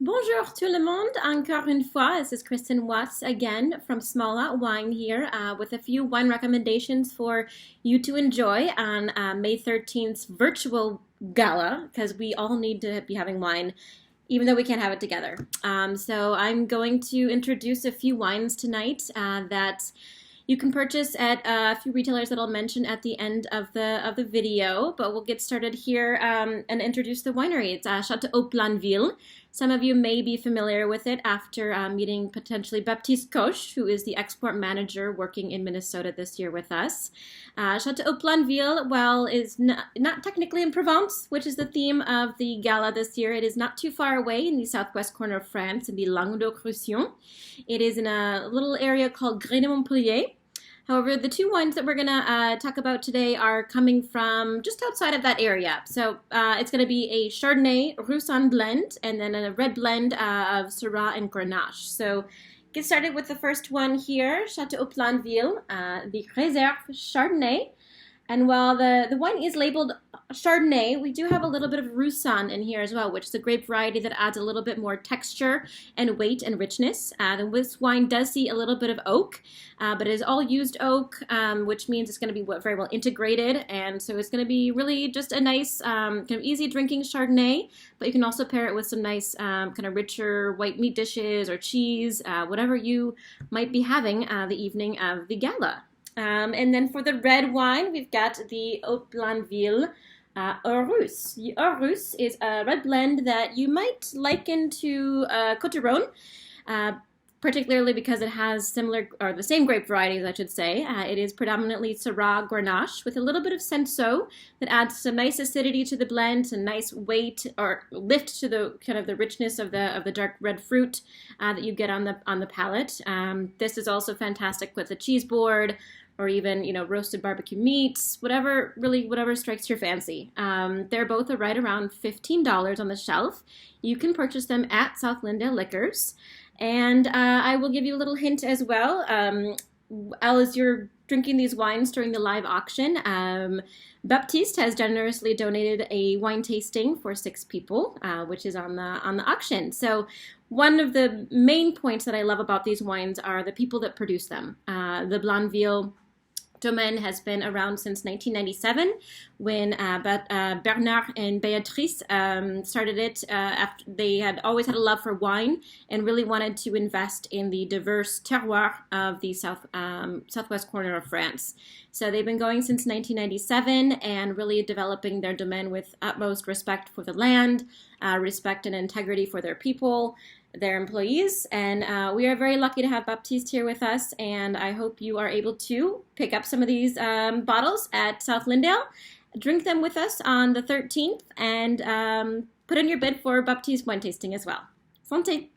Bonjour tout le monde, encore une fois. This is Kristen Watts again from Smalla Wine here with a few wine recommendations for you to enjoy on May 13th's virtual gala because we all need to be having wine even though we can't have it together. So I'm going to introduce a few wines tonight that you can purchase at a few retailers that I'll mention at the end of the video, but we'll get started here and introduce the winery. It's Château Planville. Some of you may be familiar with it after meeting potentially Baptiste Coche, who is the export manager working in Minnesota this year with us. Château Planville, well, is not technically in Provence, which is the theme of the gala this year. It is not too far away in the southwest corner of France, in the Languedoc-Roussillon. It is in a little area called Grès-de-Montpellier. However, the two wines that we're going to talk about today are coming from just outside of that area. So it's going to be a Chardonnay Roussanne blend and then a red blend of Syrah and Grenache. So get started with the first one here, Château Planville, the Réserve Chardonnay. And while the wine is labeled Chardonnay, we do have a little bit of Roussanne in here as well, which is a grape variety that adds a little bit more texture and weight and richness. This wine does see a little bit of oak, but it is all used oak, which means it's going to be very well integrated. And so it's going to be really just a nice, kind of easy drinking Chardonnay, but you can also pair it with some nice kind of richer white meat dishes or cheese, whatever you might be having the evening of the gala. And then for the red wine, we've got the Haut Planville Russe. The Russe is a red blend that you might liken to Côte-du-Rhône, particularly because it has similar, or the same grape varieties, I should say. It is predominantly Syrah Grenache with a little bit of Cinsault that adds some nice acidity to the blend, some nice weight or lift to the kind of the richness of the dark red fruit that you get on the palate. This is also fantastic with a cheese board, or even, roasted barbecue meats, whatever strikes your fancy. They're both right around $15 on the shelf. You can purchase them at South Lindale Liquors. And I will give you a little hint as well. As you're drinking these wines during the live auction, Baptiste has generously donated a wine tasting for 6 people, which is on the auction. So one of the main points that I love about these wines are the people that produce them. The Planville domain has been around since 1997 when Bernard and Béatrice started it after they had always had a love for wine and really wanted to invest in the diverse terroir of the southwest corner of France. So they've been going since 1997 and really developing their domain with utmost respect for the land, respect and integrity for their people, their employees, and we are very lucky to have Baptiste here with us, and I hope you are able to pick up some of these bottles at South Lindale, drink them with us on the 13th, and put in your bid for Baptiste wine tasting as well. Santé!